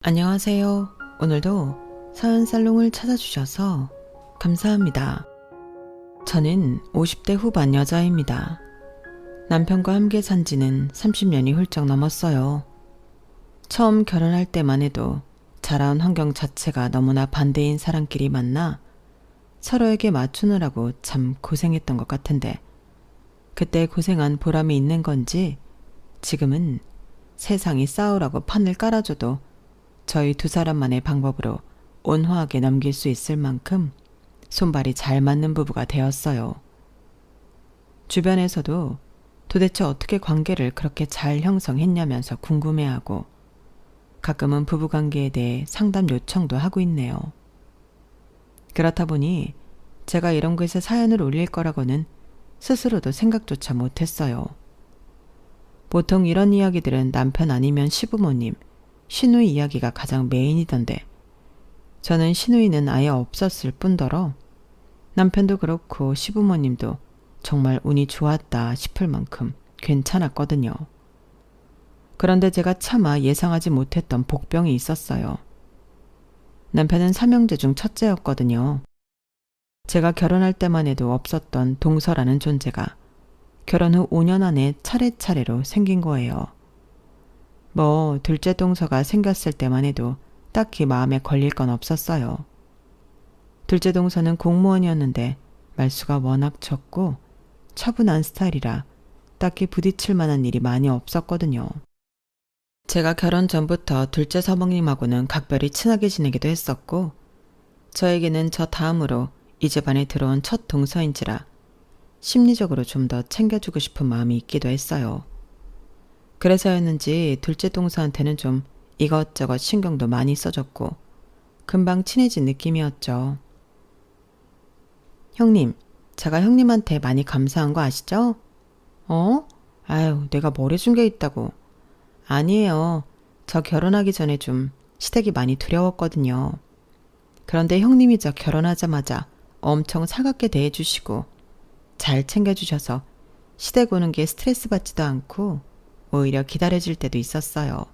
안녕하세요. 오늘도 사연살롱을 찾아주셔서 감사합니다. 저는 50대 후반 여자입니다. 남편과 함께 산 지는 30년이 훌쩍 넘었어요. 처음 결혼할 때만 해도 자라온 환경 자체가 너무나 반대인 사람끼리 만나 서로에게 맞추느라고 참 고생했던 것 같은데 그때 고생한 보람이 있는 건지 지금은 세상이 싸우라고 판을 깔아줘도 저희 두 사람만의 방법으로 온화하게 넘길 수 있을 만큼 손발이 잘 맞는 부부가 되었어요. 주변에서도 도대체 어떻게 관계를 그렇게 잘 형성했냐면서 궁금해하고 가끔은 부부관계에 대해 상담 요청도 하고 있네요. 그렇다 보니 제가 이런 곳에 사연을 올릴 거라고는 스스로도 생각조차 못했어요. 보통 이런 이야기들은 남편 아니면 시부모님, 시누이 이야기가 가장 메인이던데 저는 시누이는 아예 없었을 뿐더러 남편도 그렇고 시부모님도 정말 운이 좋았다 싶을 만큼 괜찮았거든요. 그런데 제가 차마 예상하지 못했던 복병이 있었어요. 남편은 삼형제 중 첫째였거든요. 제가 결혼할 때만 해도 없었던 동서라는 존재가 결혼 후 5년 안에 차례차례로 생긴 거예요. 둘째 동서가 생겼을 때만 해도 딱히 마음에 걸릴 건 없었어요. 둘째 동서는 공무원이었는데 말수가 워낙 적고 차분한 스타일이라 딱히 부딪힐 만한 일이 많이 없었거든요. 제가 결혼 전부터 둘째 서방님하고는 각별히 친하게 지내기도 했었고 저에게는 저 다음으로 이 집안에 들어온 첫 동서인지라 심리적으로 좀 더 챙겨주고 싶은 마음이 있기도 했어요. 그래서였는지 둘째 동서한테는 좀 이것저것 신경도 많이 써줬고 금방 친해진 느낌이었죠. 형님, 제가 형님한테 많이 감사한 거 아시죠? 아유, 내가 뭘 해준 게 있다고. 아니에요. 저 결혼하기 전에 좀 시댁이 많이 두려웠거든요. 그런데 형님이 저 결혼하자마자 엄청 살갑게 대해주시고 잘 챙겨주셔서 시댁 오는 게 스트레스 받지도 않고 오히려 기다려질 때도 있었어요.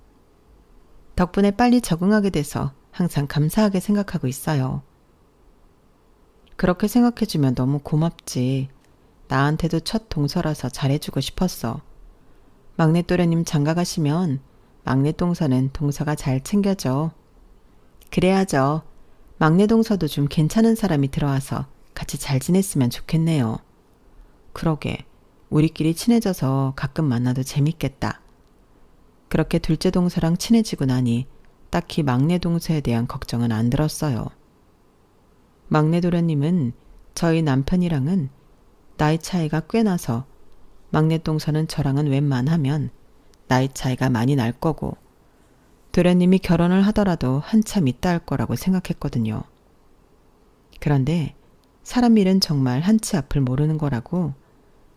덕분에 빨리 적응하게 돼서 항상 감사하게 생각하고 있어요. 그렇게 생각해주면 너무 고맙지. 나한테도 첫 동서라서 잘해주고 싶었어. 막내 또래님 장가 가시면 막내 동서는 동서가 잘 챙겨줘. 그래야죠. 막내 동서도 좀 괜찮은 사람이 들어와서 같이 잘 지냈으면 좋겠네요. 그러게. 우리끼리 친해져서 가끔 만나도 재밌겠다. 그렇게 둘째 동서랑 친해지고 나니 딱히 막내 동서에 대한 걱정은 안 들었어요. 막내 도련님은 저희 남편이랑은 나이 차이가 꽤 나서 막내 동서는 저랑은 웬만하면 나이 차이가 많이 날 거고 도련님이 결혼을 하더라도 한참 있다 할 거라고 생각했거든요. 그런데 사람 일은 정말 한치 앞을 모르는 거라고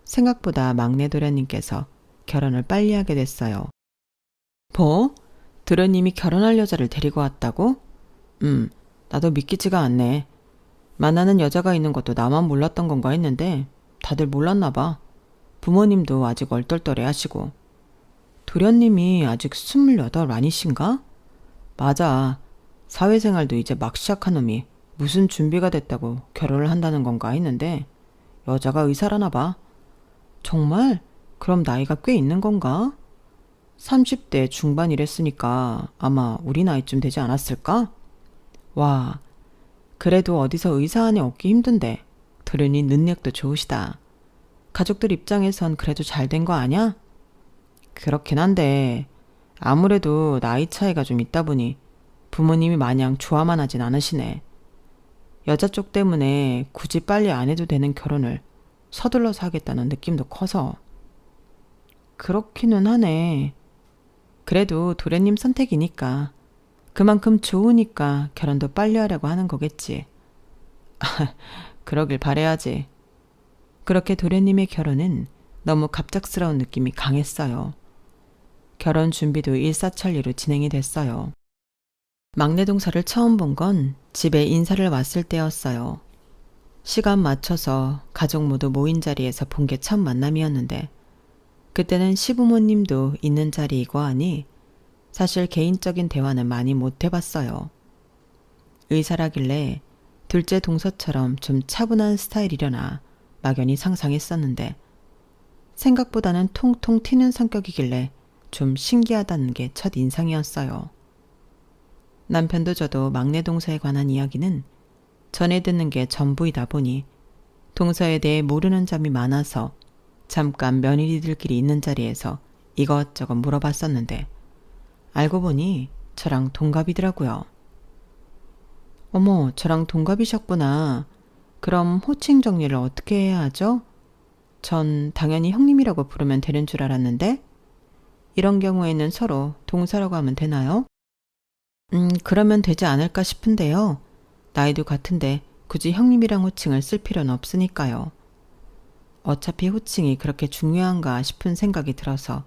생각보다 막내 도련님께서 결혼을 빨리 하게 됐어요. 뭐? 도련님이 결혼할 여자를 데리고 왔다고? 나도 믿기지가 않네. 만나는 여자가 있는 것도 나만 몰랐던 건가 했는데 다들 몰랐나 봐. 부모님도 아직 얼떨떨해 하시고. 도련님이 아직 28 아니신가? 맞아. 사회생활도 이제 막 시작한 놈이 무슨 준비가 됐다고 결혼을 한다는 건가 했는데 여자가 의사라나 봐. 정말? 그럼 나이가 꽤 있는 건가? 30대 중반이랬으니까 아마 우리 나이쯤 되지 않았을까? 와, 그래도 어디서 의사 안에 얻기 힘든데 도련이 능력도 좋으시다. 가족들 입장에선 그래도 잘 된 거 아냐? 그렇긴 한데 아무래도 나이 차이가 좀 있다 보니 부모님이 마냥 좋아만 하진 않으시네. 여자 쪽 때문에 굳이 빨리 안 해도 되는 결혼을 서둘러서 하겠다는 느낌도 커서. 그렇기는 하네. 그래도 도련님 선택이니까 그만큼 좋으니까 결혼도 빨리 하려고 하는 거겠지. 그러길 바라야지. 그렇게 도련님의 결혼은 너무 갑작스러운 느낌이 강했어요. 결혼 준비도 일사천리로 진행이 됐어요. 막내 동서를 처음 본 건 집에 인사를 왔을 때였어요. 시간 맞춰서 가족 모두 모인 자리에서 본 게 첫 만남이었는데 그때는 시부모님도 있는 자리이고 하니 사실 개인적인 대화는 많이 못 해봤어요. 의사라길래 둘째 동서처럼 좀 차분한 스타일이려나 막연히 상상했었는데 생각보다는 통통 튀는 성격이길래 좀 신기하다는 게 첫 인상이었어요. 남편도 저도 막내 동서에 관한 이야기는 전해 듣는 게 전부이다 보니 동서에 대해 모르는 점이 많아서 잠깐 며느리들끼리 있는 자리에서 이것저것 물어봤었는데 알고 보니 저랑 동갑이더라고요. 어머, 저랑 동갑이셨구나. 그럼 호칭 정리를 어떻게 해야 하죠? 전 당연히 형님이라고 부르면 되는 줄 알았는데 이런 경우에는 서로 동서라고 하면 되나요? 그러면 되지 않을까 싶은데요. 나이도 같은데 굳이 형님이랑 호칭을 쓸 필요는 없으니까요. 어차피 호칭이 그렇게 중요한가 싶은 생각이 들어서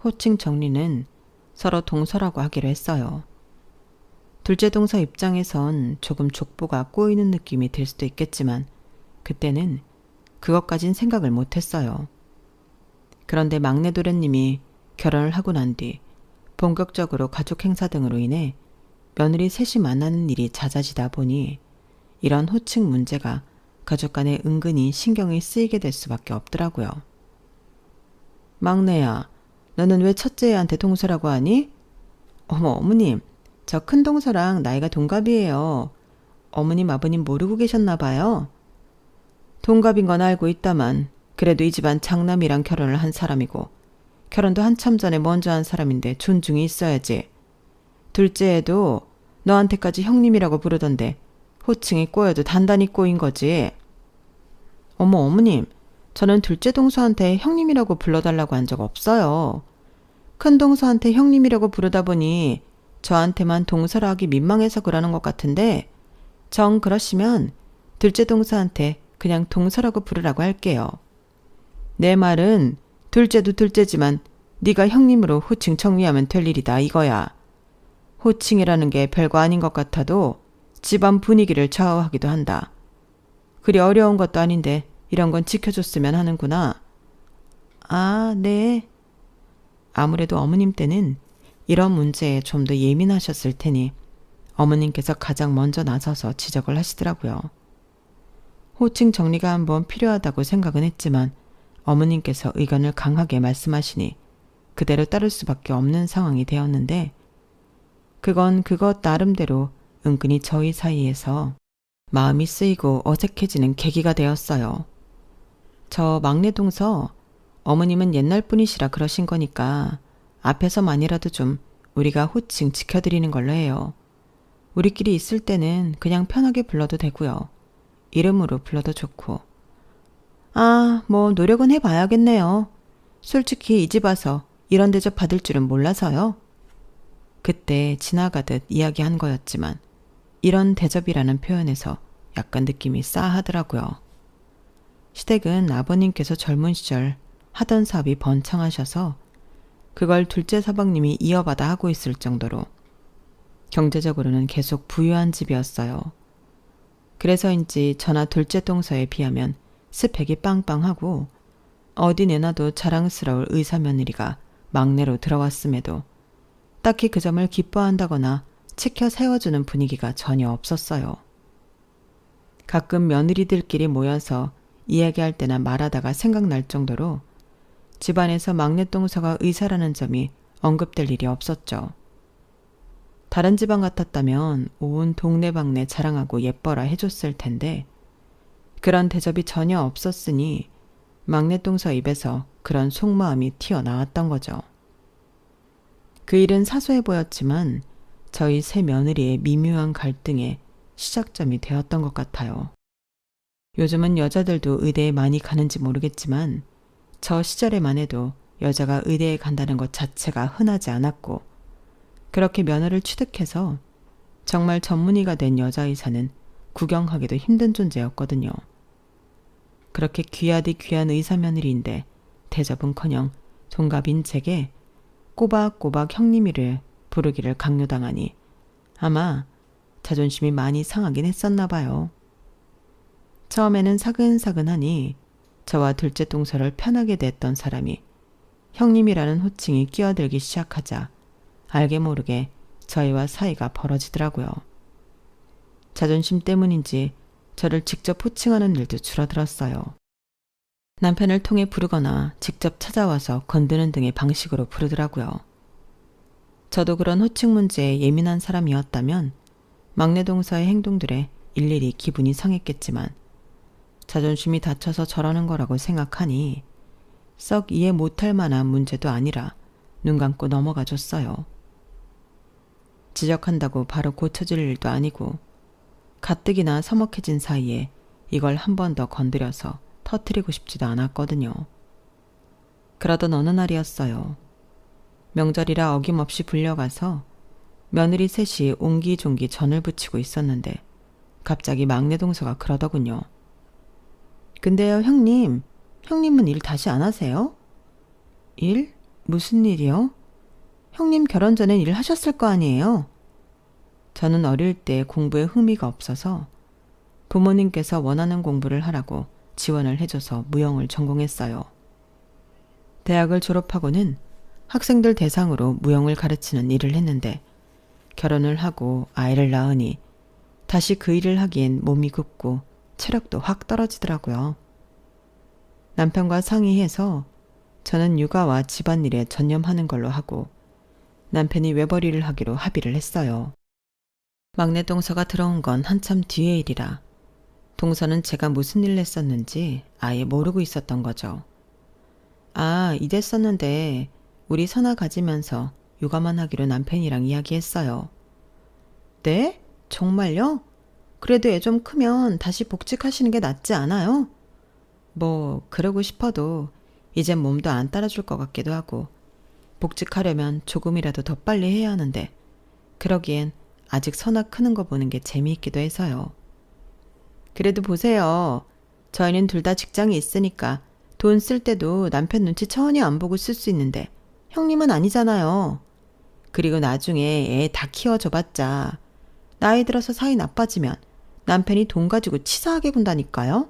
호칭 정리는 서로 동서라고 하기로 했어요. 둘째 동서 입장에선 조금 족보가 꼬이는 느낌이 들 수도 있겠지만 그때는 그것까진 생각을 못했어요. 그런데 막내 도련님이 결혼을 하고 난 뒤 본격적으로 가족 행사 등으로 인해 며느리 셋이 만나는 일이 잦아지다 보니 이런 호칭 문제가 가족 간에 은근히 신경이 쓰이게 될 수밖에 없더라고요. 막내야, 너는 왜 첫째 애한테 동서라고 하니? 어머, 어머님, 저 큰 동서랑 나이가 동갑이에요. 어머님, 아버님 모르고 계셨나 봐요. 동갑인 건 알고 있다만 그래도 이 집안 장남이랑 결혼을 한 사람이고 결혼도 한참 전에 먼저 한 사람인데 존중이 있어야지. 둘째 애도 너한테까지 형님이라고 부르던데 호칭이 꼬여도 단단히 꼬인 거지. 어머, 어머님, 저는 둘째 동서한테 형님이라고 불러달라고 한 적 없어요. 큰 동서한테 형님이라고 부르다 보니 저한테만 동서라 하기 민망해서 그러는 것 같은데 정 그러시면 둘째 동서한테 그냥 동서라고 부르라고 할게요. 내 말은 둘째도 둘째지만 네가 형님으로 호칭 정리하면 될 일이다 이거야. 호칭이라는 게 별거 아닌 것 같아도 집안 분위기를 좌우하기도 한다. 그리 어려운 것도 아닌데 이런 건 지켜줬으면 하는구나. 아, 네. 아무래도 어머님 때는 이런 문제에 좀 더 예민하셨을 테니 어머님께서 가장 먼저 나서서 지적을 하시더라고요. 호칭 정리가 한번 필요하다고 생각은 했지만 어머님께서 의견을 강하게 말씀하시니 그대로 따를 수밖에 없는 상황이 되었는데 그건 그것 나름대로 은근히 저희 사이에서 마음이 쓰이고 어색해지는 계기가 되었어요. 저 막내 동서 어머님은 옛날 분이시라 그러신 거니까 앞에서만이라도 좀 우리가 호칭 지켜드리는 걸로 해요. 우리끼리 있을 때는 그냥 편하게 불러도 되고요. 이름으로 불러도 좋고. 아, 뭐 노력은 해봐야겠네요. 솔직히 이 집 와서 이런 대접 받을 줄은 몰라서요. 그때 지나가듯 이야기한 거였지만 이런 대접이라는 표현에서 약간 느낌이 싸하더라고요. 시댁은 아버님께서 젊은 시절 하던 사업이 번창하셔서 그걸 둘째 서방님이 이어받아 하고 있을 정도로 경제적으로는 계속 부유한 집이었어요. 그래서인지 저나 둘째 동서에 비하면 스펙이 빵빵하고 어디 내놔도 자랑스러울 의사 며느리가 막내로 들어왔음에도 딱히 그 점을 기뻐한다거나 치켜 세워주는 분위기가 전혀 없었어요. 가끔 며느리들끼리 모여서 이야기할 때나 말하다가 생각날 정도로 집안에서 막내 동서가 의사라는 점이 언급될 일이 없었죠. 다른 집안 같았다면 온 동네방네 자랑하고 예뻐라 해줬을 텐데 그런 대접이 전혀 없었으니 막내 동서 입에서 그런 속마음이 튀어나왔던 거죠. 그 일은 사소해 보였지만 저희 세 며느리의 미묘한 갈등의 시작점이 되었던 것 같아요. 요즘은 여자들도 의대에 많이 가는지 모르겠지만 저 시절에만 해도 여자가 의대에 간다는 것 자체가 흔하지 않았고 그렇게 면허를 취득해서 정말 전문의가 된 여자 의사는 구경하기도 힘든 존재였거든요. 그렇게 귀하디 귀한 의사 며느리인데 대접은커녕 동갑인 제게 꼬박꼬박 형님이를 부르기를 강요당하니 아마 자존심이 많이 상하긴 했었나 봐요. 처음에는 사근사근하니 저와 둘째 동서를 편하게 냈던 사람이 형님이라는 호칭이 끼어들기 시작하자 알게 모르게 저희와 사이가 벌어지더라고요. 자존심 때문인지 저를 직접 호칭하는 일도 줄어들었어요. 남편을 통해 부르거나 직접 찾아와서 건드는 등의 방식으로 부르더라고요. 저도 그런 호칭 문제에 예민한 사람이었다면 막내 동서의 행동들에 일일이 기분이 상했겠지만 자존심이 다쳐서 저러는 거라고 생각하니 썩 이해 못할 만한 문제도 아니라 눈 감고 넘어가 줬어요. 지적한다고 바로 고쳐질 일도 아니고 가뜩이나 서먹해진 사이에 이걸 한 번 더 건드려서 터뜨리고 싶지도 않았거든요. 그러던 어느 날이었어요. 명절이라 어김없이 불려가서 며느리 셋이 옹기종기 전을 부치고 있었는데 갑자기 막내 동서가 그러더군요. 근데요, 형님. 형님은 일 다시 안 하세요? 일? 무슨 일이요? 형님 결혼 전엔 일 하셨을 거 아니에요? 저는 어릴 때 공부에 흥미가 없어서 부모님께서 원하는 공부를 하라고 지원을 해줘서 무용을 전공했어요. 대학을 졸업하고는 학생들 대상으로 무용을 가르치는 일을 했는데 결혼을 하고 아이를 낳으니 다시 그 일을 하기엔 몸이 굳고 체력도 확 떨어지더라고요. 남편과 상의해서 저는 육아와 집안일에 전념하는 걸로 하고 남편이 외벌이를 하기로 합의를 했어요. 막내 동서가 들어온 건 한참 뒤의 일이라 동서는 제가 무슨 일을 했었는지 아예 모르고 있었던 거죠. 아, 이랬었는데 우리 선아 가지면서 육아만 하기로 남편이랑 이야기했어요. 네? 정말요? 그래도 애 좀 크면 다시 복직하시는 게 낫지 않아요? 뭐 그러고 싶어도 이젠 몸도 안 따라줄 것 같기도 하고 복직하려면 조금이라도 더 빨리 해야 하는데 그러기엔 아직 선아 크는 거 보는 게 재미있기도 해서요. 그래도 보세요. 저희는 둘 다 직장이 있으니까 돈 쓸 때도 남편 눈치 전혀 안 보고 쓸 수 있는데 형님은 아니잖아요. 그리고 나중에 애 다 키워줘봤자 나이 들어서 사이 나빠지면 남편이 돈 가지고 치사하게 군다니까요.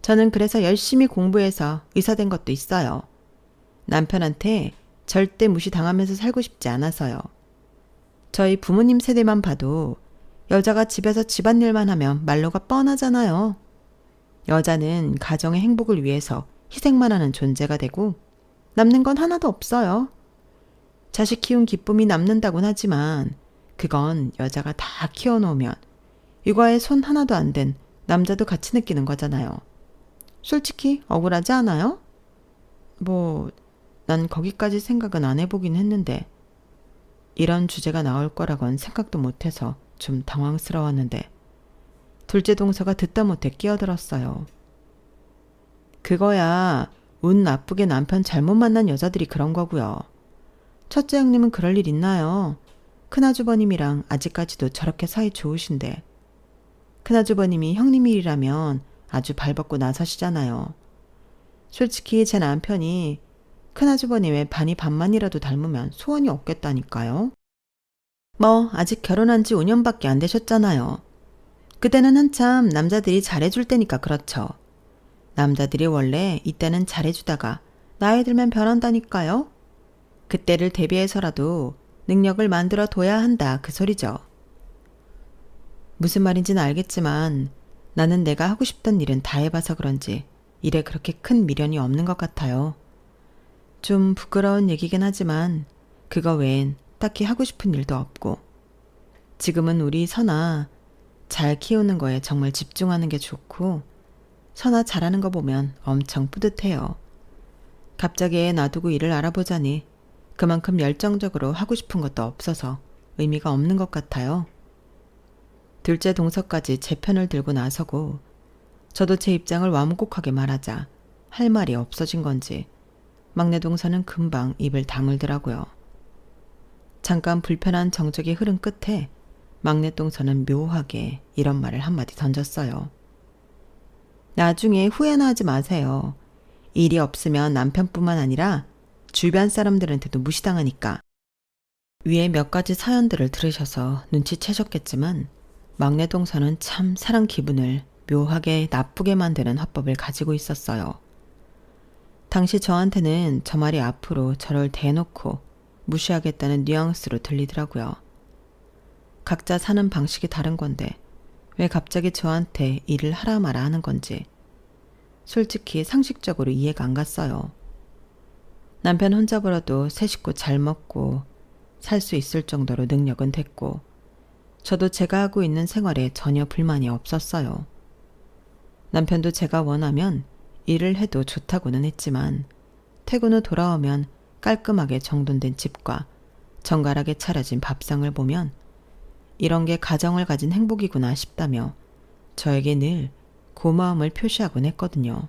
저는 그래서 열심히 공부해서 의사 된 것도 있어요. 남편한테 절대 무시당하면서 살고 싶지 않아서요. 저희 부모님 세대만 봐도 여자가 집에서 집안일만 하면 말로가 뻔하잖아요. 여자는 가정의 행복을 위해서 희생만 하는 존재가 되고 남는 건 하나도 없어요. 자식 키운 기쁨이 남는다곤 하지만 그건 여자가 다 키워놓으면 육아에 손 하나도 안 댄 남자도 같이 느끼는 거잖아요. 솔직히 억울하지 않아요? 뭐, 난 거기까지 생각은 안 해보긴 했는데 이런 주제가 나올 거라곤 생각도 못해서 좀 당황스러웠는데 둘째 동서가 듣다 못해 끼어들었어요. 그거야 운 나쁘게 남편 잘못 만난 여자들이 그런 거고요. 첫째 형님은 그럴 일 있나요? 큰아주버님이랑 아직까지도 저렇게 사이 좋으신데 큰아주버님이 형님 일이라면 아주 발벗고 나서시잖아요. 솔직히 제 남편이 큰아주버님의 반이 반만이라도 닮으면 소원이 없겠다니까요. 뭐 아직 결혼한 지 5년밖에 안 되셨잖아요. 그때는 한참 남자들이 잘해줄 때니까 그렇죠. 남자들이 원래 이때는 잘해주다가 나이 들면 변한다니까요. 그때를 대비해서라도 능력을 만들어 둬야 한다 그 소리죠. 무슨 말인지는 알겠지만 나는 내가 하고 싶던 일은 다 해봐서 그런지 일에 그렇게 큰 미련이 없는 것 같아요. 좀 부끄러운 얘기긴 하지만 그거 외엔 딱히 하고 싶은 일도 없고 지금은 우리 선아 잘 키우는 거에 정말 집중하는 게 좋고 선아 잘하는 거 보면 엄청 뿌듯해요. 갑자기 애 놔두고 일을 알아보자니 그만큼 열정적으로 하고 싶은 것도 없어서 의미가 없는 것 같아요. 둘째 동서까지 제 편을 들고 나서고 저도 제 입장을 완곡하게 말하자 할 말이 없어진 건지 막내 동서는 금방 입을 다물더라고요. 잠깐 불편한 정적이 흐른 끝에 막내 동서는 묘하게 이런 말을 한마디 던졌어요. 나중에 후회나 하지 마세요. 일이 없으면 남편뿐만 아니라 주변 사람들한테도 무시당하니까. 위에 몇 가지 사연들을 들으셔서 눈치채셨겠지만 막내 동서는 참 사람 기분을 묘하게 나쁘게 만드는 화법을 가지고 있었어요. 당시 저한테는 저 말이 앞으로 저를 대놓고 무시하겠다는 뉘앙스로 들리더라고요. 각자 사는 방식이 다른 건데 왜 갑자기 저한테 일을 하라 마라 하는 건지 솔직히 상식적으로 이해가 안 갔어요. 남편 혼자 벌어도 세 식구 잘 먹고 살 수 있을 정도로 능력은 됐고 저도 제가 하고 있는 생활에 전혀 불만이 없었어요. 남편도 제가 원하면 일을 해도 좋다고는 했지만 퇴근 후 돌아오면 깔끔하게 정돈된 집과 정갈하게 차려진 밥상을 보면 이런 게 가정을 가진 행복이구나 싶다며 저에게 늘 고마움을 표시하곤 했거든요.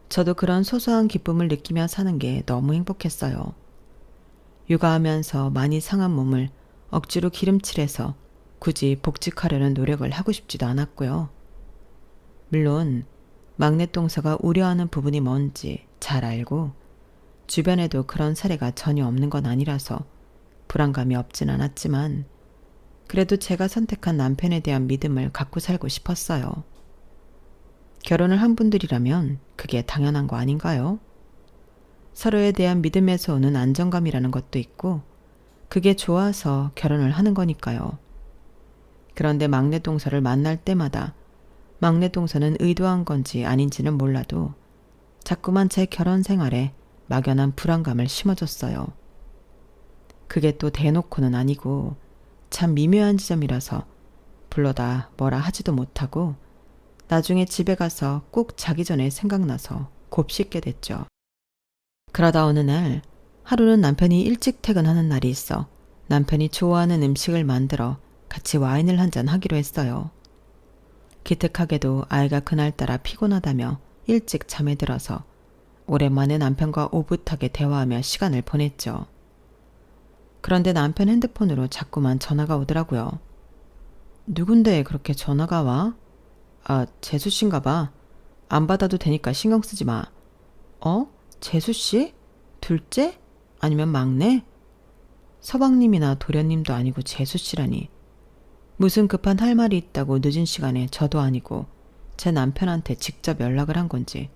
저도 그런 소소한 기쁨을 느끼며 사는 게 너무 행복했어요. 육아하면서 많이 상한 몸을 억지로 기름칠해서 굳이 복직하려는 노력을 하고 싶지도 않았고요. 물론 막내 동서가 우려하는 부분이 뭔지 잘 알고 주변에도 그런 사례가 전혀 없는 건 아니라서 불안감이 없진 않았지만 그래도 제가 선택한 남편에 대한 믿음을 갖고 살고 싶었어요. 결혼을 한 분들이라면 그게 당연한 거 아닌가요? 서로에 대한 믿음에서 오는 안정감이라는 것도 있고 그게 좋아서 결혼을 하는 거니까요. 그런데 막내 동서를 만날 때마다 막내 동서는 의도한 건지 아닌지는 몰라도 자꾸만 제 결혼 생활에 막연한 불안감을 심어줬어요. 그게 또 대놓고는 아니고 참 미묘한 지점이라서 불러다 뭐라 하지도 못하고 나중에 집에 가서 꼭 자기 전에 생각나서 곱씹게 됐죠. 그러다 어느 날 하루는 남편이 일찍 퇴근하는 날이 있어 남편이 좋아하는 음식을 만들어 같이 와인을 한잔 하기로 했어요. 기특하게도 아이가 그날따라 피곤하다며 일찍 잠에 들어서 오랜만에 남편과 오붓하게 대화하며 시간을 보냈죠. 그런데 남편 핸드폰으로 자꾸만 전화가 오더라고요. 누군데 그렇게 전화가 와? 아, 재수씨인가 봐. 안 받아도 되니까 신경 쓰지 마. 재수씨? 둘째? 아니면 막내? 서방님이나 도련님도 아니고 재수씨라니. 무슨 급한 할 말이 있다고 늦은 시간에 저도 아니고 제 남편한테 직접 연락을 한 건지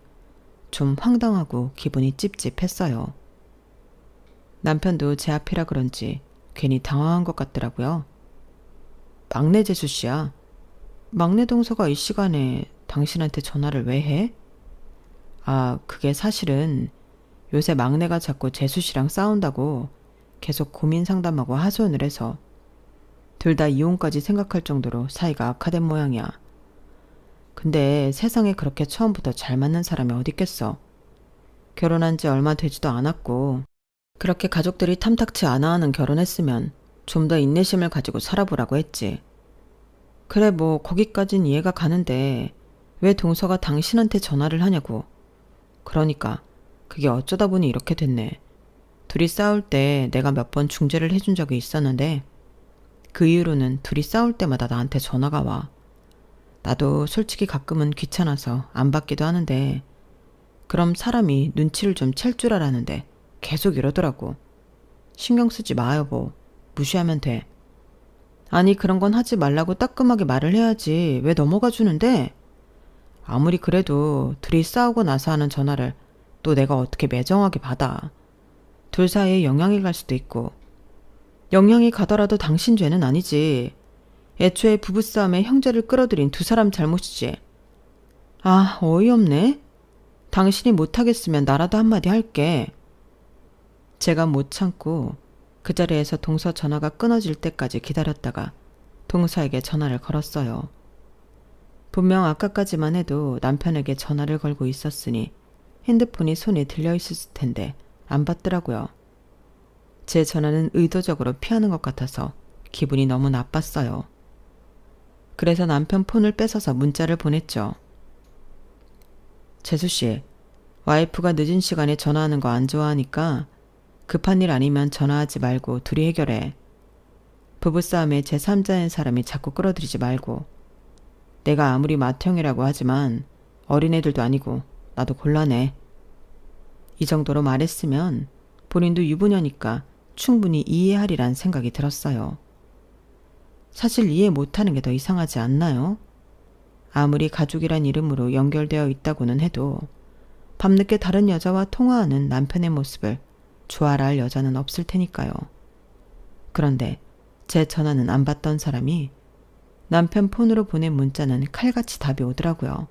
좀 황당하고 기분이 찝찝했어요. 남편도 제 앞이라 그런지 괜히 당황한 것 같더라고요. 막내 재수씨야. 막내 동서가 이 시간에 당신한테 전화를 왜 해? 아, 그게 사실은 요새 막내가 자꾸 재수씨랑 싸운다고 계속 고민 상담하고 하소연을 해서 둘 다 이혼까지 생각할 정도로 사이가 악화된 모양이야. 근데 세상에 그렇게 처음부터 잘 맞는 사람이 어딨겠어. 결혼한 지 얼마 되지도 않았고 그렇게 가족들이 탐탁치 않아 하는 결혼했으면 좀 더 인내심을 가지고 살아보라고 했지. 그래 뭐 거기까진 이해가 가는데 왜 동서가 당신한테 전화를 하냐고. 그러니까 그게 어쩌다 보니 이렇게 됐네. 둘이 싸울 때 내가 몇 번 중재를 해준 적이 있었는데 그 이후로는 둘이 싸울 때마다 나한테 전화가 와. 나도 솔직히 가끔은 귀찮아서 안 받기도 하는데 그럼 사람이 눈치를 좀 챌 줄 알았는데 계속 이러더라고. 신경 쓰지 마 여보. 무시하면 돼. 아니 그런 건 하지 말라고 따끔하게 말을 해야지 왜 넘어가 주는데? 아무리 그래도 둘이 싸우고 나서 하는 전화를 또 내가 어떻게 매정하게 받아. 둘 사이에 영향이 갈 수도 있고. 영향이 가더라도 당신 죄는 아니지. 애초에 부부싸움에 형제를 끌어들인 두 사람 잘못이지. 아, 어이없네. 당신이 못하겠으면 나라도 한마디 할게. 제가 못 참고 그 자리에서 동서 전화가 끊어질 때까지 기다렸다가 동서에게 전화를 걸었어요. 분명 아까까지만 해도 남편에게 전화를 걸고 있었으니 핸드폰이 손에 들려있었을 텐데 안 받더라고요. 제 전화는 의도적으로 피하는 것 같아서 기분이 너무 나빴어요. 그래서 남편 폰을 뺏어서 문자를 보냈죠. 재수씨, 와이프가 늦은 시간에 전화하는 거 안 좋아하니까 급한 일 아니면 전화하지 말고 둘이 해결해. 부부싸움에 제3자인 사람이 자꾸 끌어들이지 말고. 내가 아무리 맏형이라고 하지만 어린애들도 아니고 나도 곤란해. 이 정도로 말했으면 본인도 유부녀니까 충분히 이해하리란 생각이 들었어요. 사실 이해 못하는 게 더 이상하지 않나요? 아무리 가족이란 이름으로 연결되어 있다고는 해도 밤늦게 다른 여자와 통화하는 남편의 모습을 좋아라 할 여자는 없을 테니까요. 그런데 제 전화는 안 받던 사람이 남편 폰으로 보낸 문자는 칼같이 답이 오더라고요.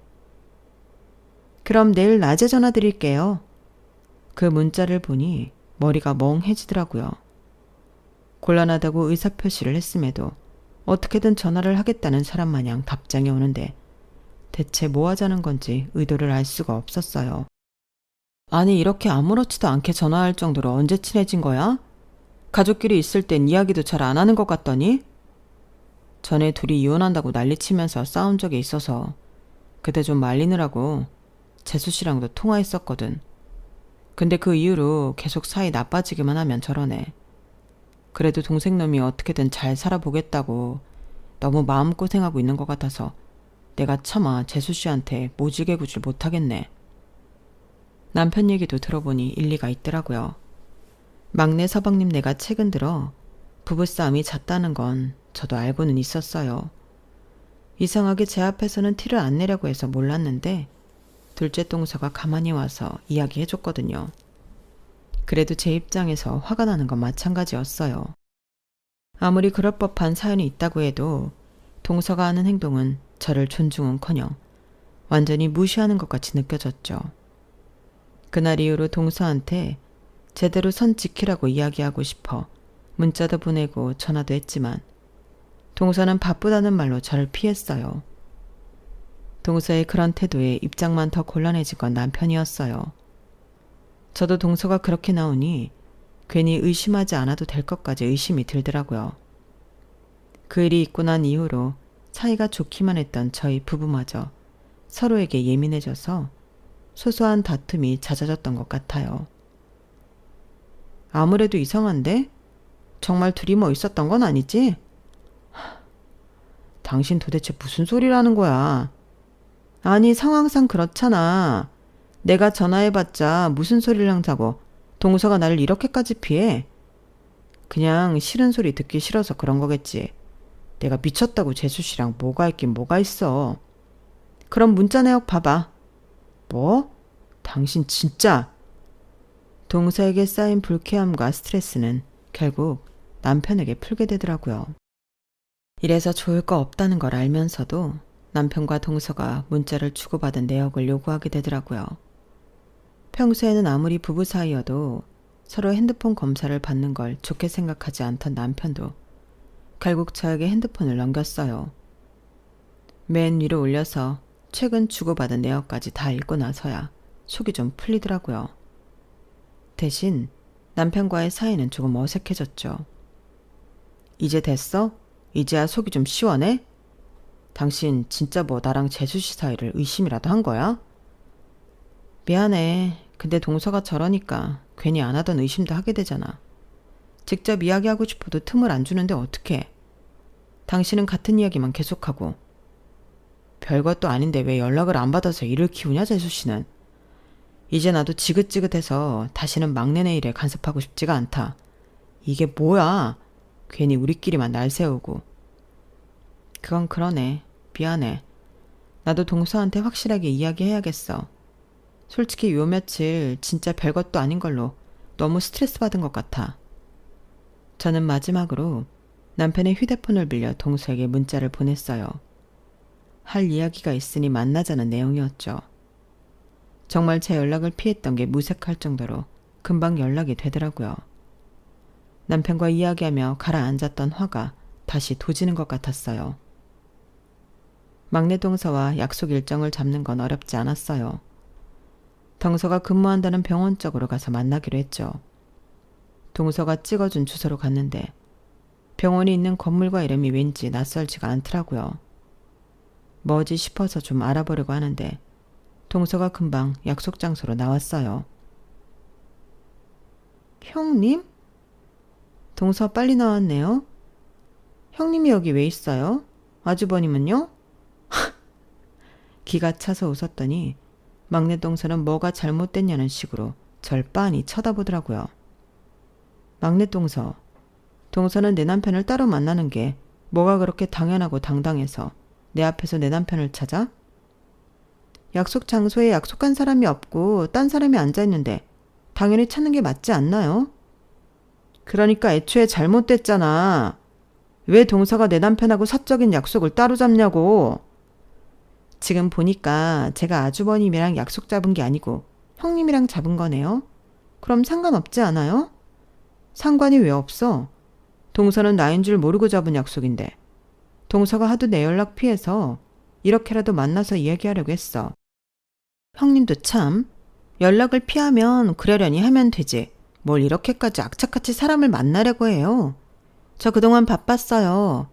그럼 내일 낮에 전화 드릴게요. 그 문자를 보니 머리가 멍해지더라고요. 곤란하다고 의사표시를 했음에도 어떻게든 전화를 하겠다는 사람 마냥 답장이 오는데 대체 뭐 하자는 건지 의도를 알 수가 없었어요. 아니 이렇게 아무렇지도 않게 전화할 정도로 언제 친해진 거야? 가족끼리 있을 땐 이야기도 잘 안 하는 것 같더니? 전에 둘이 이혼한다고 난리치면서 싸운 적이 있어서 그때 좀 말리느라고 재수 씨랑도 통화했었거든. 근데 그 이후로 계속 사이 나빠지기만 하면 저러네. 그래도 동생놈이 어떻게든 잘 살아보겠다고 너무 마음고생하고 있는 것 같아서 내가 차마 재수 씨한테 모지게 구질 못하겠네. 남편 얘기도 들어보니 일리가 있더라고요. 막내 서방님네가 최근 들어 부부싸움이 잦다는 건 저도 알고는 있었어요. 이상하게 제 앞에서는 티를 안 내려고 해서 몰랐는데 둘째 동서가 가만히 와서 이야기해줬거든요. 그래도 제 입장에서 화가 나는 건 마찬가지였어요. 아무리 그럴 법한 사연이 있다고 해도 동서가 하는 행동은 저를 존중은커녕 완전히 무시하는 것 같이 느껴졌죠. 그날 이후로 동서한테 제대로 선 지키라고 이야기하고 싶어 문자도 보내고 전화도 했지만 동서는 바쁘다는 말로 저를 피했어요. 동서의 그런 태도에 입장만 더 곤란해진 건 남편이었어요. 저도 동서가 그렇게 나오니 괜히 의심하지 않아도 될 것까지 의심이 들더라고요. 그 일이 있고 난 이후로 사이가 좋기만 했던 저희 부부마저 서로에게 예민해져서 소소한 다툼이 잦아졌던 것 같아요. 아무래도 이상한데? 정말 둘이 뭐 있었던 건 아니지? 당신 도대체 무슨 소리라는 거야? 아니 상황상 그렇잖아. 내가 전화해봤자 무슨 소리를 한다고 동서가 나를 이렇게까지 피해? 그냥 싫은 소리 듣기 싫어서 그런 거겠지. 내가 미쳤다고 재수씨랑 뭐가 있긴 뭐가 있어. 그럼 문자 내역 봐봐. 뭐? 당신 진짜? 동서에게 쌓인 불쾌함과 스트레스는 결국 남편에게 풀게 되더라고요. 이래서 좋을 거 없다는 걸 알면서도 남편과 동서가 문자를 주고받은 내역을 요구하게 되더라고요. 평소에는 아무리 부부 사이여도 서로 핸드폰 검사를 받는 걸 좋게 생각하지 않던 남편도 결국 저에게 핸드폰을 넘겼어요. 맨 위로 올려서 최근 주고받은 내역까지 다 읽고 나서야 속이 좀 풀리더라고요. 대신 남편과의 사이는 조금 어색해졌죠. 이제 됐어? 이제야 속이 좀 시원해? 당신 진짜 뭐 나랑 재수씨 사이를 의심이라도 한 거야? 미안해. 근데 동서가 저러니까 괜히 안 하던 의심도 하게 되잖아. 직접 이야기하고 싶어도 틈을 안 주는데 어떡해. 당신은 같은 이야기만 계속하고. 별것도 아닌데 왜 연락을 안 받아서 일을 키우냐 재수씨는. 이제 나도 지긋지긋해서 다시는 막내네 일에 간섭하고 싶지가 않다. 이게 뭐야. 괜히 우리끼리만 날 세우고. 그건 그러네. 미안해. 나도 동서한테 확실하게 이야기해야겠어. 솔직히 요 며칠 진짜 별것도 아닌 걸로 너무 스트레스 받은 것 같아. 저는 마지막으로 남편의 휴대폰을 빌려 동서에게 문자를 보냈어요. 할 이야기가 있으니 만나자는 내용이었죠. 정말 제 연락을 피했던 게 무색할 정도로 금방 연락이 되더라고요. 남편과 이야기하며 가라앉았던 화가 다시 도지는 것 같았어요. 막내 동서와 약속 일정을 잡는 건 어렵지 않았어요. 동서가 근무한다는 병원 쪽으로 가서 만나기로 했죠. 동서가 찍어준 주소로 갔는데 병원이 있는 건물과 이름이 왠지 낯설지가 않더라고요. 뭐지 싶어서 좀 알아보려고 하는데 동서가 금방 약속 장소로 나왔어요. 형님? 동서 빨리 나왔네요. 형님이 여기 왜 있어요? 아주버님은요? 기가 차서 웃었더니 막내 동서는 뭐가 잘못됐냐는 식으로 절 빤히 쳐다보더라고요. 막내 동서, 동서는 내 남편을 따로 만나는 게 뭐가 그렇게 당연하고 당당해서 내 앞에서 내 남편을 찾아? 약속 장소에 약속한 사람이 없고 딴 사람이 앉아있는데 당연히 찾는 게 맞지 않나요? 그러니까 애초에 잘못됐잖아. 왜 동서가 내 남편하고 사적인 약속을 따로 잡냐고. 지금 보니까 제가 아주버님이랑 약속 잡은 게 아니고 형님이랑 잡은 거네요. 그럼 상관없지 않아요? 상관이 왜 없어? 동서는 나인 줄 모르고 잡은 약속인데. 동서가 하도 내 연락 피해서 이렇게라도 만나서 이야기하려고 했어. 형님도 참, 연락을 피하면 그러려니 하면 되지. 뭘 이렇게까지 악착같이 사람을 만나려고 해요. 저 그동안 바빴어요.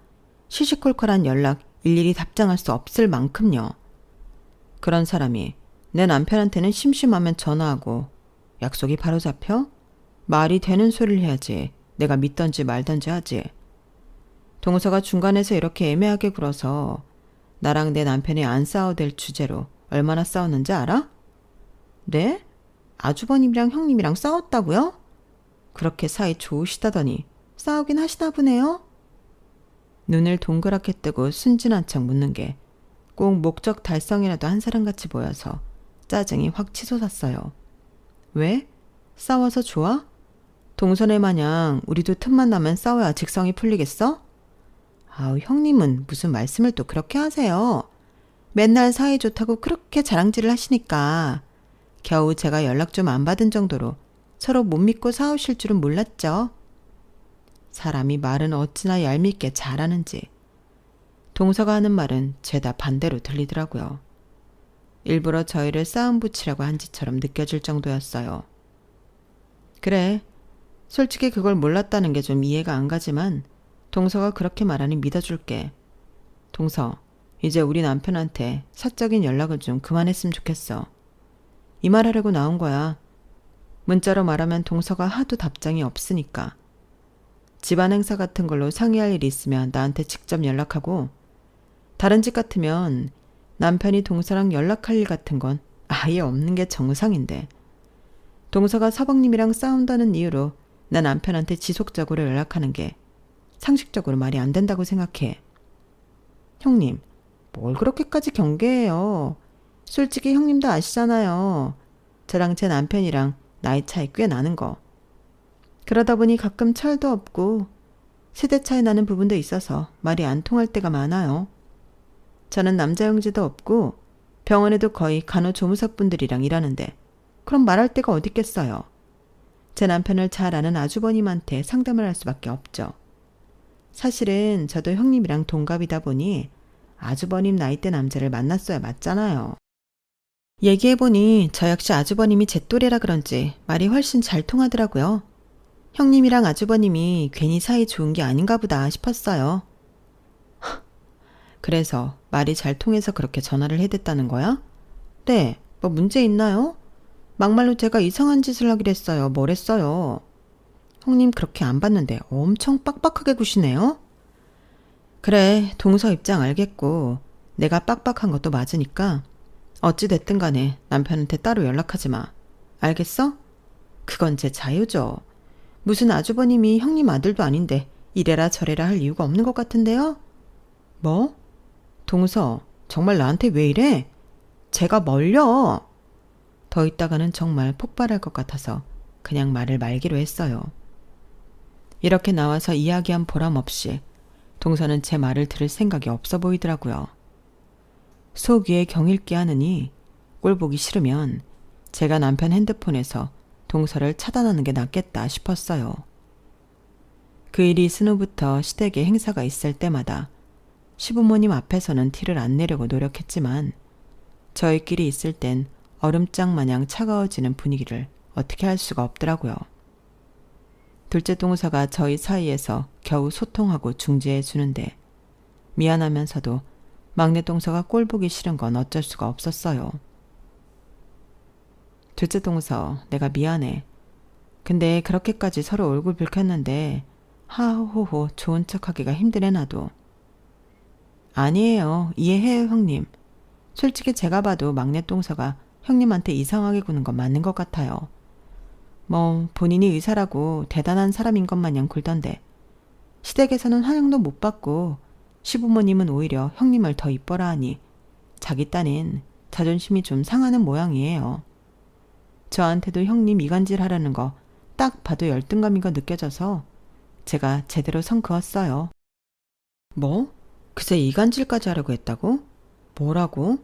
시시콜콜한 연락 일일이 답장할 수 없을 만큼요. 그런 사람이 내 남편한테는 심심하면 전화하고 약속이 바로 잡혀? 말이 되는 소리를 해야지. 내가 믿던지 말던지 하지. 동서가 중간에서 이렇게 애매하게 굴어서 나랑 내 남편이 안 싸워될 주제로 얼마나 싸웠는지 알아? 네? 아주버님이랑 형님이랑 싸웠다고요? 그렇게 사이 좋으시다더니 싸우긴 하시나 보네요? 눈을 동그랗게 뜨고 순진한 척 묻는 게 꼭 목적 달성이라도 한 사람같이 보여서 짜증이 확 치솟았어요. 왜? 싸워서 좋아? 동선애 마냥 우리도 틈만 나면 싸워야 직성이 풀리겠어? 아우, 형님은 무슨 말씀을 또 그렇게 하세요. 맨날 사이 좋다고 그렇게 자랑질을 하시니까 겨우 제가 연락 좀 안 받은 정도로 서로 못 믿고 싸우실 줄은 몰랐죠. 사람이 말은 어찌나 얄밉게 잘하는지. 동서가 하는 말은 죄다 반대로 들리더라고요. 일부러 저희를 싸움 붙이라고 한 짓처럼 느껴질 정도였어요. 그래, 솔직히 그걸 몰랐다는 게 좀 이해가 안 가지만 동서가 그렇게 말하니 믿어줄게. 동서, 이제 우리 남편한테 사적인 연락을 좀 그만했으면 좋겠어. 이 말하려고 나온 거야. 문자로 말하면 동서가 하도 답장이 없으니까. 집안 행사 같은 걸로 상의할 일이 있으면 나한테 직접 연락하고, 다른 집 같으면 남편이 동서랑 연락할 일 같은 건 아예 없는 게 정상인데, 동서가 서방님이랑 싸운다는 이유로 나 남편한테 지속적으로 연락하는 게 상식적으로 말이 안 된다고 생각해. 형님, 뭘 그렇게까지 경계해요. 솔직히 형님도 아시잖아요. 저랑 제 남편이랑 나이 차이 꽤 나는 거. 그러다 보니 가끔 철도 없고 세대 차이 나는 부분도 있어서 말이 안 통할 때가 많아요. 저는 남자 형제도 없고 병원에도 거의 간호조무사분들이랑 일하는데 그럼 말할 데가 어디 있겠어요. 제 남편을 잘 아는 아주버님한테 상담을 할 수밖에 없죠. 사실은 저도 형님이랑 동갑이다 보니 아주버님 나이대 남자를 만났어야 맞잖아요. 얘기해보니 저 역시 아주버님이 제 또래라 그런지 말이 훨씬 잘 통하더라고요. 형님이랑 아주버님이 괜히 사이 좋은 게 아닌가 보다 싶었어요. 그래서 말이 잘 통해서 그렇게 전화를 해댔다는 거야? 네, 뭐 문제 있나요? 막말로 제가 이상한 짓을 하기로 했어요. 뭘 했어요? 형님 그렇게 안 봤는데 엄청 빡빡하게 구시네요? 그래, 동서 입장 알겠고 내가 빡빡한 것도 맞으니까 어찌됐든 간에 남편한테 따로 연락하지 마. 알겠어? 그건 제 자유죠. 무슨 아주버님이 형님 아들도 아닌데 이래라 저래라 할 이유가 없는 것 같은데요? 뭐? 동서, 정말 나한테 왜 이래? 제가 뭘요? 더 있다가는 정말 폭발할 것 같아서 그냥 말을 말기로 했어요. 이렇게 나와서 이야기한 보람 없이 동서는 제 말을 들을 생각이 없어 보이더라고요. 속 위에 경일게 하느니 꼴 보기 싫으면 제가 남편 핸드폰에서 동서를 차단하는 게 낫겠다 싶었어요. 그 일이 있은 후부터 시댁에 행사가 있을 때마다 시부모님 앞에서는 티를 안 내려고 노력했지만 저희끼리 있을 땐 얼음장 마냥 차가워지는 분위기를 어떻게 할 수가 없더라고요. 둘째 동서가 저희 사이에서 겨우 소통하고 중재해 주는데 미안하면서도 막내 동서가 꼴 보기 싫은 건 어쩔 수가 없었어요. 둘째 동서, 내가 미안해. 근데 그렇게까지 서로 얼굴 붉혔는데 하호호 좋은 척하기가 힘드네 나도. 아니에요. 이해해요 형님. 솔직히 제가 봐도 막내 동서가 형님한테 이상하게 구는 건 맞는 것 같아요. 뭐 본인이 의사라고 대단한 사람인 것 마냥 굴던데 시댁에서는 환영도 못 받고 시부모님은 오히려 형님을 더 이뻐라 하니 자기 딴엔 자존심이 좀 상하는 모양이에요. 저한테도 형님 이간질 하라는 거 딱 봐도 열등감인 거 느껴져서 제가 제대로 선 그었어요. 뭐? 그새 이간질까지 하려고 했다고? 뭐라고?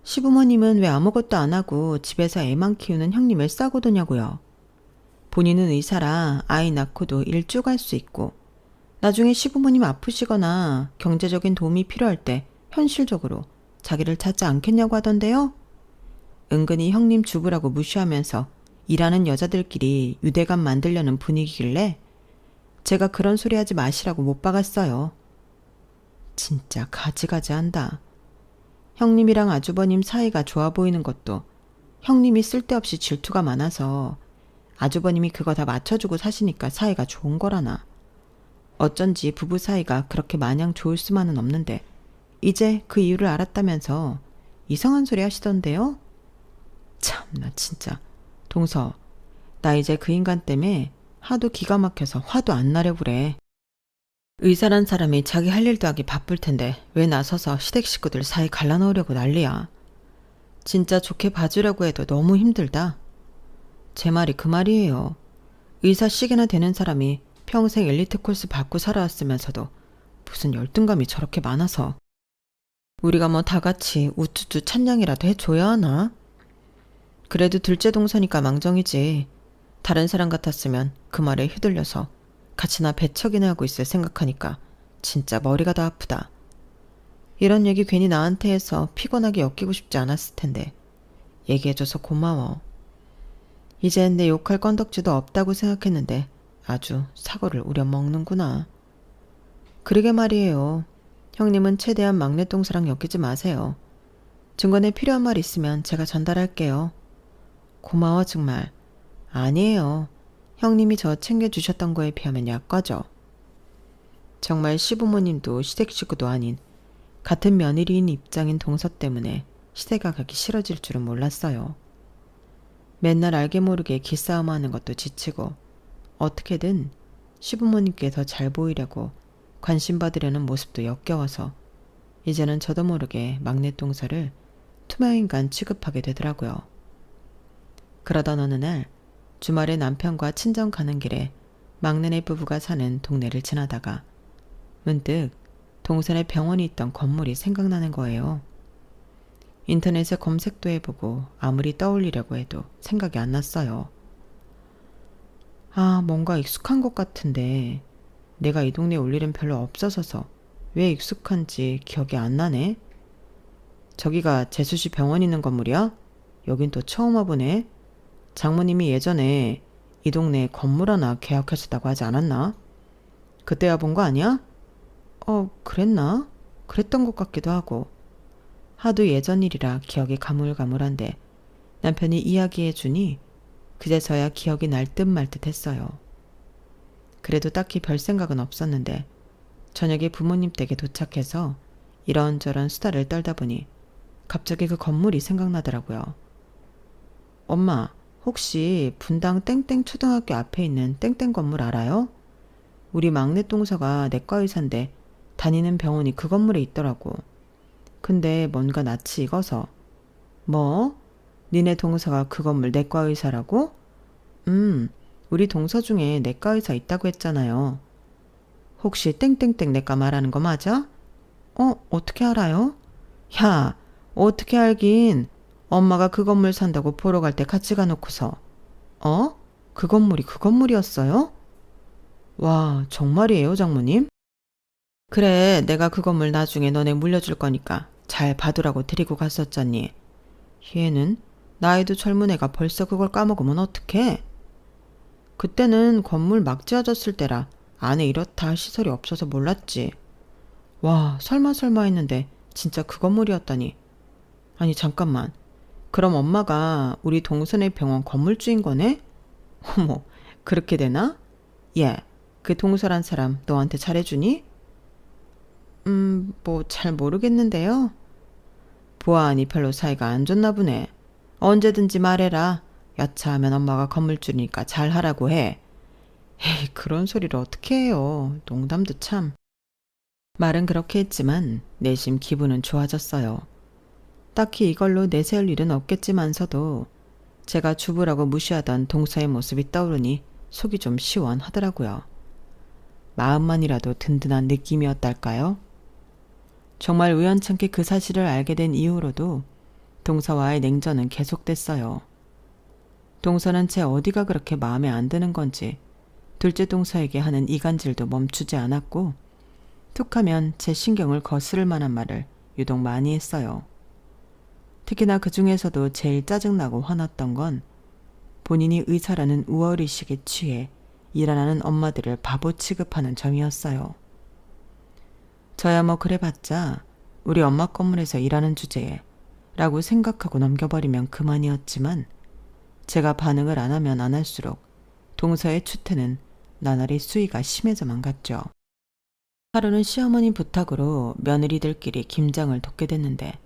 시부모님은 왜 아무것도 안 하고 집에서 애만 키우는 형님을 싸고 도냐고요. 본인은 의사라 아이 낳고도 일쭉 할 수 있고 나중에 시부모님 아프시거나 경제적인 도움이 필요할 때 현실적으로 자기를 찾지 않겠냐고 하던데요. 은근히 형님 주부라고 무시하면서 일하는 여자들끼리 유대감 만들려는 분위기길래 제가 그런 소리 하지 마시라고 못 박았어요. 진짜 가지가지한다. 형님이랑 아주버님 사이가 좋아 보이는 것도 형님이 쓸데없이 질투가 많아서 아주버님이 그거 다 맞춰주고 사시니까 사이가 좋은 거라나. 어쩐지 부부 사이가 그렇게 마냥 좋을 수만은 없는데 이제 그 이유를 알았다면서 이상한 소리 하시던데요? 참나 진짜. 동서, 나 이제 그 인간 때문에 하도 기가 막혀서 화도 안 나려 그래. 의사란 사람이 자기 할 일도 하기 바쁠 텐데 왜 나서서 시댁 식구들 사이 갈라놓으려고 난리야. 진짜 좋게 봐주려고 해도 너무 힘들다. 제 말이 그 말이에요. 의사 시계나 되는 사람이 평생 엘리트 코스 받고 살아왔으면서도 무슨 열등감이 저렇게 많아서. 우리가 뭐 다 같이 우쭈쭈 찬양이라도 해줘야 하나? 그래도 둘째 동서니까 망정이지. 다른 사람 같았으면 그 말에 휘둘려서 같이나 배척이나 하고 있을 생각하니까 진짜 머리가 다 아프다. 이런 얘기 괜히 나한테 해서 피곤하게 엮이고 싶지 않았을 텐데 얘기해줘서 고마워. 이젠 내 욕할 건덕지도 없다고 생각했는데 아주 사고를 우려먹는구나. 그러게 말이에요. 형님은 최대한 막내 동서랑 엮이지 마세요. 중간에 필요한 말 있으면 제가 전달할게요. 고마워 정말. 아니에요. 형님이 저 챙겨주셨던 거에 비하면 약과죠. 정말 시부모님도 시댁 식구도 아닌 같은 며느리인 입장인 동서 때문에 시댁가 가기 싫어질 줄은 몰랐어요. 맨날 알게 모르게 기싸움하는 것도 지치고 어떻게든 시부모님께 더 잘 보이려고 관심 받으려는 모습도 역겨워서 이제는 저도 모르게 막내 동서를 투명인간 취급하게 되더라고요. 그러던 어느 날 주말에 남편과 친정 가는 길에 막내네 부부가 사는 동네를 지나다가 문득 동선에 병원이 있던 건물이 생각나는 거예요. 인터넷에 검색도 해보고 아무리 떠올리려고 해도 생각이 안 났어요. 아, 뭔가 익숙한 것 같은데 내가 이 동네에 올 일은 별로 없어서서 왜 익숙한지 기억이 안 나네. 저기가 재수씨 병원 있는 건물이야? 여긴 또 처음 와보네. 장모님이 예전에 이 동네에 건물 하나 계약하셨다고 하지 않았나? 그때 와본 거 아니야? 그랬나? 그랬던 것 같기도 하고. 하도 예전 일이라 기억이 가물가물한데 남편이 이야기해주니 그제서야 기억이 날 듯 말 듯 했어요. 그래도 딱히 별 생각은 없었는데 저녁에 부모님 댁에 도착해서 이런저런 수다를 떨다 보니 갑자기 그 건물이 생각나더라고요. 엄마, 혹시 분당 땡땡 초등학교 앞에 있는 땡땡 건물 알아요? 우리 막내 동서가 내과 의사인데 다니는 병원이 그 건물에 있더라고. 근데 뭔가 낯이 익어서. 뭐? 니네 동서가 그 건물 내과 의사라고? 우리 동서 중에 내과 의사 있다고 했잖아요. 혹시 땡땡땡 내과 말하는 거 맞아? 어떻게 알아요? 야, 어떻게 알긴. 엄마가 그 건물 산다고 보러 갈 때 같이 가놓고서. 그 건물이 그 건물이었어요? 와, 정말이에요, 장모님? 그래, 내가 그 건물 나중에 너네 물려줄 거니까 잘 봐두라고 데리고 갔었잖니. 얘는 나이도 젊은 애가 벌써 그걸 까먹으면 어떡해? 그때는 건물 막 지어졌을 때라 안에 이렇다 할 시설이 없어서 몰랐지. 와, 설마 했는데 진짜 그 건물이었다니. 아니 잠깐만. 그럼 엄마가 우리 동선의 병원 건물주인 거네? 어머, 그렇게 되나? 예, 그 동서란 사람 너한테 잘해주니? 뭐 잘 모르겠는데요. 보아하니 별로 사이가 안 좋나 보네. 언제든지 말해라. 여차하면 엄마가 건물주니까 잘하라고 해. 에이, 그런 소리를 어떻게 해요. 농담도 참. 말은 그렇게 했지만 내심 기분은 좋아졌어요. 딱히 이걸로 내세울 일은 없겠지만서도 제가 주부라고 무시하던 동서의 모습이 떠오르니 속이 좀 시원하더라고요. 마음만이라도 든든한 느낌이었달까요? 정말 우연찮게 그 사실을 알게 된 이후로도 동서와의 냉전은 계속됐어요. 동서는 제 어디가 그렇게 마음에 안 드는 건지 둘째 동서에게 하는 이간질도 멈추지 않았고 툭하면 제 신경을 거스를 만한 말을 유독 많이 했어요. 특히나 그 중에서도 제일 짜증나고 화났던 건 본인이 의사라는 우월의식에 취해 일 안 하는 엄마들을 바보 취급하는 점이었어요. 저야 뭐 그래봤자 우리 엄마 건물에서 일하는 주제에 라고 생각하고 넘겨버리면 그만이었지만 제가 반응을 안 하면 안 할수록 동서의 추태는 나날이 수위가 심해져만 갔죠. 하루는 시어머니 부탁으로 며느리들끼리 김장을 돕게 됐는데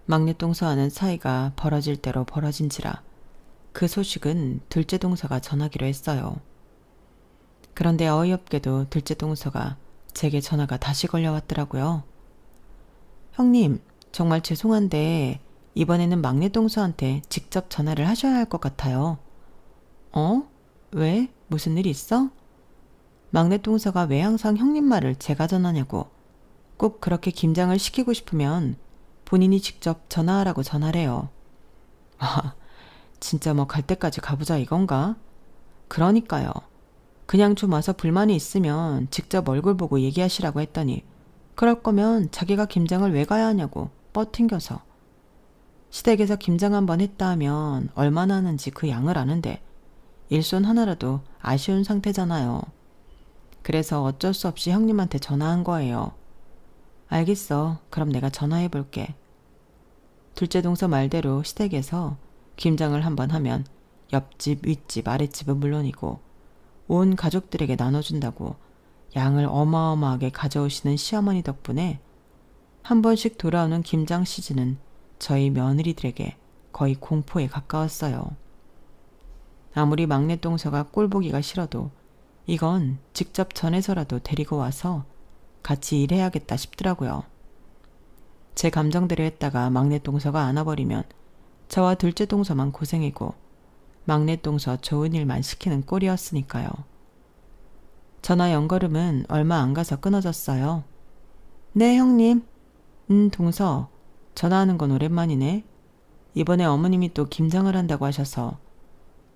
막내 동서와는 사이가 벌어질 대로 벌어진지라 그 소식은 둘째 동서가 전하기로 했어요. 그런데 어이없게도 둘째 동서가 제게 전화가 다시 걸려왔더라고요. 형님, 정말 죄송한데 이번에는 막내 동서한테 직접 전화를 하셔야 할 것 같아요. 어? 왜? 무슨 일 있어? 막내 동서가 왜 항상 형님 말을 제가 전하냐고. 꼭 그렇게 김장을 시키고 싶으면 본인이 직접 전화하라고 전화래요. 아, 진짜 뭐 갈 때까지 가보자 이건가? 그러니까요. 그냥 좀 와서 불만이 있으면 직접 얼굴 보고 얘기하시라고 했더니 그럴 거면 자기가 김장을 왜 가야 하냐고 뻗팅겨서. 시댁에서 김장 한번 했다 하면 얼마나 하는지 그 양을 아는데 일손 하나라도 아쉬운 상태잖아요. 그래서 어쩔 수 없이 형님한테 전화한 거예요. 알겠어. 그럼 내가 전화해 볼게. 둘째 동서 말대로 시댁에서 김장을 한번 하면 옆집, 윗집, 아랫집은 물론이고 온 가족들에게 나눠준다고 양을 어마어마하게 가져오시는 시어머니 덕분에 한 번씩 돌아오는 김장 시즌은 저희 며느리들에게 거의 공포에 가까웠어요. 아무리 막내 동서가 꼴보기가 싫어도 이건 직접 전해서라도 데리고 와서 같이 일해야겠다 싶더라고요. 제 감정대로 했다가 막내 동서가 안아버리면 저와 둘째 동서만 고생이고 막내 동서 좋은 일만 시키는 꼴이었으니까요. 전화 연걸음은 얼마 안 가서 끊어졌어요. 네, 형님. 동서. 전화하는 건 오랜만이네. 이번에 어머님이 또 김장을 한다고 하셔서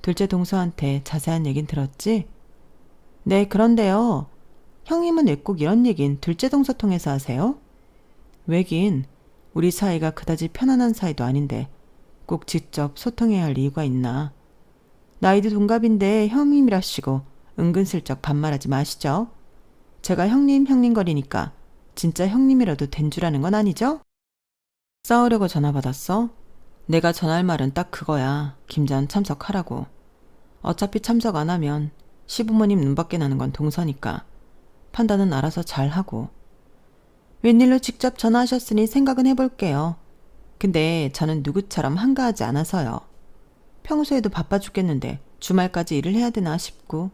둘째 동서한테 자세한 얘긴 들었지? 네, 그런데요. 형님은 왜 꼭 이런 얘긴 둘째 동서 통해서 하세요? 왜긴 우리 사이가 그다지 편안한 사이도 아닌데 꼭 직접 소통해야 할 이유가 있나. 나이도 동갑인데 형님이라시고 은근슬쩍 반말하지 마시죠. 제가 형님 거리니까 진짜 형님이라도 된 줄 아는 건 아니죠? 싸우려고 전화 받았어? 내가 전할 말은 딱 그거야. 김장 참석하라고. 어차피 참석 안 하면 시부모님 눈밖에 나는 건 동서니까 판단은 알아서 잘하고. 웬일로 직접 전화하셨으니 생각은 해볼게요. 근데 저는 누구처럼 한가하지 않아서요. 평소에도 바빠 죽겠는데 주말까지 일을 해야 되나 싶고.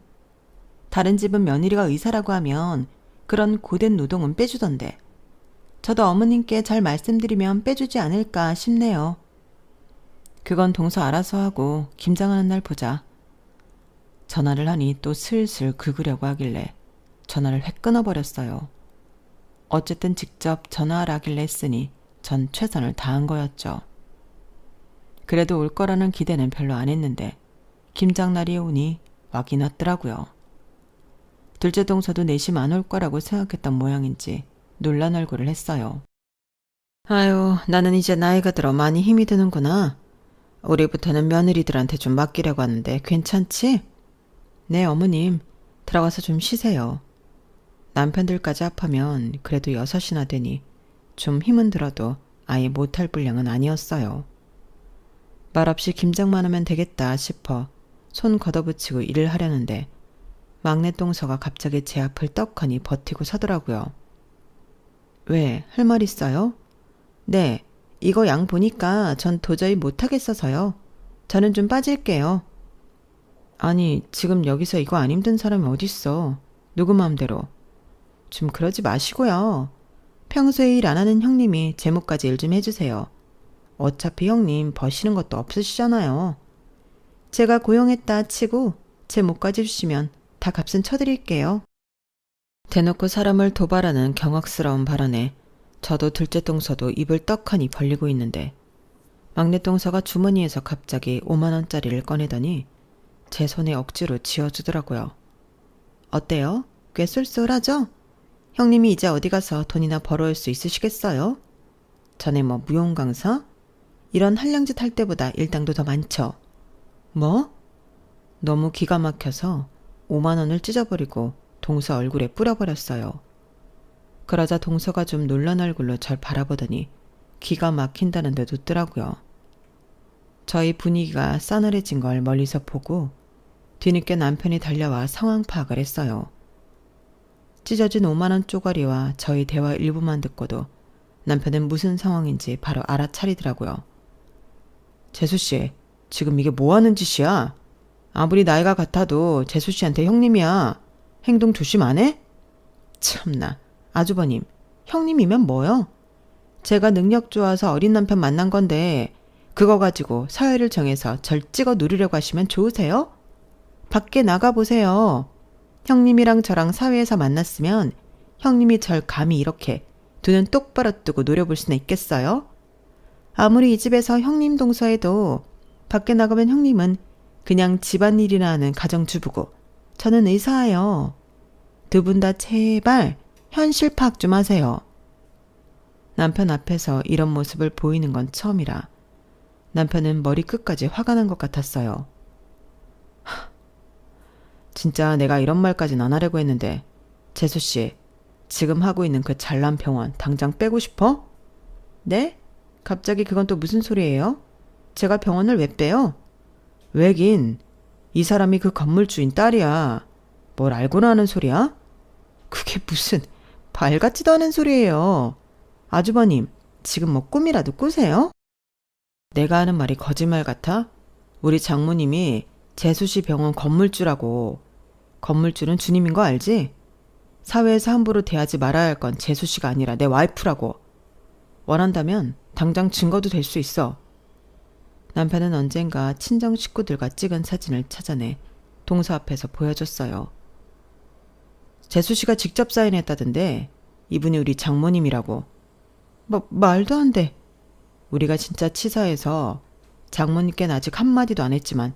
다른 집은 며느리가 의사라고 하면 그런 고된 노동은 빼주던데 저도 어머님께 잘 말씀드리면 빼주지 않을까 싶네요. 그건 동서 알아서 하고 김장하는 날 보자. 전화를 하니 또 슬슬 긁으려고 하길래 전화를 획 끊어버렸어요. 어쨌든 직접 전화하라 하길래 했으니 전 최선을 다한 거였죠. 그래도 올 거라는 기대는 별로 안 했는데 김장날이 오니 와긴 왔더라고요. 둘째 동서도 내심 안 올 거라고 생각했던 모양인지 놀란 얼굴을 했어요. 아유, 나는 이제 나이가 들어 많이 힘이 드는구나. 우리부터는 며느리들한테 좀 맡기려고 하는데 괜찮지? 네, 어머님. 들어가서 좀 쉬세요. 남편들까지 합하면 그래도 6이나 되니 좀 힘은 들어도 아예 못할 분량은 아니었어요. 말없이 김장만 하면 되겠다 싶어 손 걷어붙이고 일을 하려는데 막내 동서가 갑자기 제 앞을 떡하니 버티고 서더라고요. 왜? 할 말 있어요? 네, 이거 양 보니까 전 도저히 못하겠어서요. 저는 좀 빠질게요. 아니, 지금 여기서 이거 안 힘든 사람이 어딨어. 누구 마음대로. 좀 그러지 마시고요. 평소에 일 안 하는 형님이 제목까지 일 좀 해주세요. 어차피 형님 버시는 것도 없으시잖아요. 제가 고용했다 치고 제 목까지 주시면 다 값은 쳐드릴게요. 대놓고 사람을 도발하는 경악스러운 발언에 저도 둘째 동서도 입을 떡하니 벌리고 있는데 막내 동서가 주머니에서 갑자기 5만 원짜리를 꺼내더니 제 손에 억지로 쥐어주더라고요. 어때요? 꽤 쏠쏠하죠? 형님이 이제 어디 가서 돈이나 벌어올 수 있으시겠어요? 전에 뭐 무용 강사? 이런 한량짓 할 때보다 일당도 더 많죠. 뭐? 너무 기가 막혀서 5만 원을 찢어버리고 동서 얼굴에 뿌려버렸어요. 그러자 동서가 좀 놀란 얼굴로 절 바라보더니 기가 막힌다는 듯 웃더라고요. 저희 분위기가 싸늘해진 걸 멀리서 보고 뒤늦게 남편이 달려와 상황 파악을 했어요. 찢어진 5만 원 쪼가리와 저희 대화 일부만 듣고도 남편은 무슨 상황인지 바로 알아차리더라고요. 재수씨, 지금 이게 뭐하는 짓이야? 아무리 나이가 같아도 재수씨한테 형님이야. 행동 조심 안 해? 참나, 아주버님, 형님이면 뭐요? 제가 능력 좋아서 어린 남편 만난 건데 그거 가지고 사회를 정해서 절 찍어 누르려고 하시면 좋으세요? 밖에 나가보세요. 형님이랑 저랑 사회에서 만났으면 형님이 절 감히 이렇게 두 눈 똑바로 뜨고 노려볼 수는 있겠어요? 아무리 이 집에서 형님 동서해도 밖에 나가면 형님은 그냥 집안일이나 하는 가정주부고 저는 의사예요. 두 분 다 제발 현실 파악 좀 하세요. 남편 앞에서 이런 모습을 보이는 건 처음이라 남편은 머리 끝까지 화가 난 것 같았어요. 진짜 내가 이런 말까진 안 하려고 했는데 재수씨, 지금 하고 있는 그 잘난 병원 당장 빼고 싶어? 네? 갑자기 그건 또 무슨 소리예요? 제가 병원을 왜 빼요? 왜긴, 이 사람이 그 건물주인 딸이야. 뭘 알고나 하는 소리야? 그게 무슨 발 같지도 않은 소리예요. 아주버님, 지금 뭐 꿈이라도 꾸세요? 내가 하는 말이 거짓말 같아? 우리 장모님이 재수씨 병원 건물주라고. 건물주는 주님인 거 알지? 사회에서 함부로 대하지 말아야 할 건 재수씨가 아니라 내 와이프라고. 원한다면 당장 증거도 될 수 있어. 남편은 언젠가 친정 식구들과 찍은 사진을 찾아내 동서 앞에서 보여줬어요. 재수씨가 직접 사인했다던데 이분이 우리 장모님이라고. 말도 안 돼. 우리가 진짜 치사해서 장모님께는 아직 한마디도 안 했지만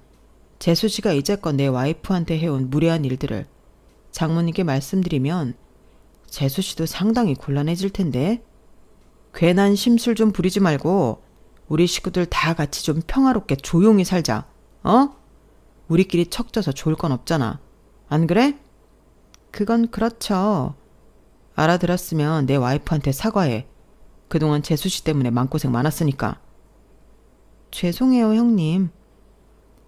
재수씨가 이제껏 내 와이프한테 해온 무례한 일들을 장모님께 말씀드리면 재수씨도 상당히 곤란해질 텐데 괜한 심술 좀 부리지 말고 우리 식구들 다 같이 좀 평화롭게 조용히 살자. 어? 우리끼리 척져서 좋을 건 없잖아. 안 그래? 그건 그렇죠. 알아들었으면 내 와이프한테 사과해. 그동안 재수씨 때문에 마음고생 많았으니까. 죄송해요, 형님.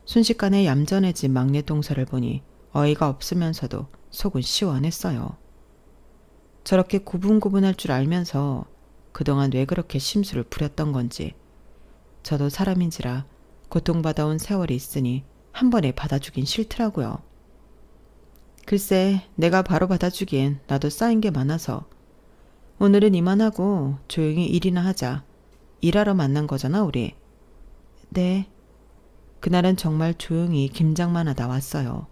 순식간에 얌전해진 막내 동서를 보니 어이가 없으면서도 속은 시원했어요. 저렇게 고분고분할 줄 알면서 그동안 왜 그렇게 심술을 부렸던 건지 저도 사람인지라 고통받아온 세월이 있으니 한 번에 받아주긴 싫더라고요. 글쎄, 내가 바로 받아주기엔 나도 쌓인 게 많아서 오늘은 이만하고 조용히 일이나 하자. 일하러 만난 거잖아, 우리. 네. 그날은 정말 조용히 김장만 하다 왔어요.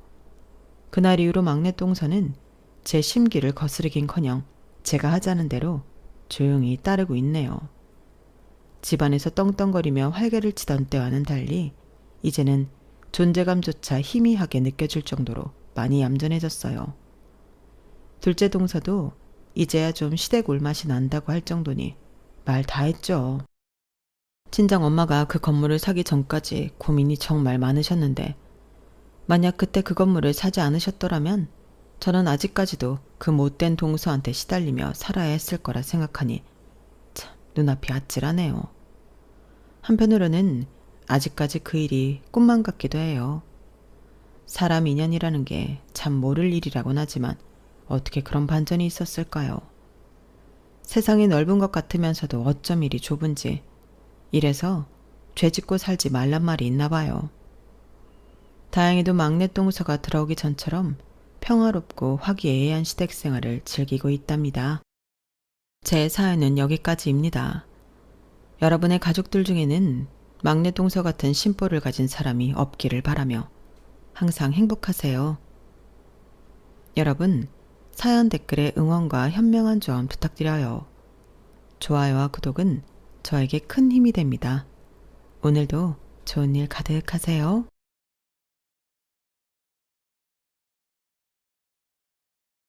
그날 이후로 막내 동서는 제 심기를 거스르긴커녕 제가 하자는 대로 조용히 따르고 있네요. 집안에서 떵떵거리며 활개를 치던 때와는 달리 이제는 존재감조차 희미하게 느껴질 정도로 많이 얌전해졌어요. 둘째 동서도 이제야 좀 시댁 올맛이 난다고 할 정도니 말 다 했죠. 친정 엄마가 그 건물을 사기 전까지 고민이 정말 많으셨는데 만약 그때 그 건물을 사지 않으셨더라면 저는 아직까지도 그 못된 동서한테 시달리며 살아야 했을 거라 생각하니 참 눈앞이 아찔하네요. 한편으로는 아직까지 그 일이 꿈만 같기도 해요. 사람 인연이라는 게 참 모를 일이라곤 하지만 어떻게 그런 반전이 있었을까요? 세상이 넓은 것 같으면서도 어쩜 이리 좁은지 이래서 죄짓고 살지 말란 말이 있나 봐요. 다행히도 막내 동서가 들어오기 전처럼 평화롭고 화기애애한 시댁 생활을 즐기고 있답니다. 제 사연은 여기까지입니다. 여러분의 가족들 중에는 막내 동서 같은 심보를 가진 사람이 없기를 바라며 항상 행복하세요. 여러분, 사연 댓글에 응원과 현명한 조언 부탁드려요. 좋아요와 구독은 저에게 큰 힘이 됩니다. 오늘도 좋은 일 가득하세요.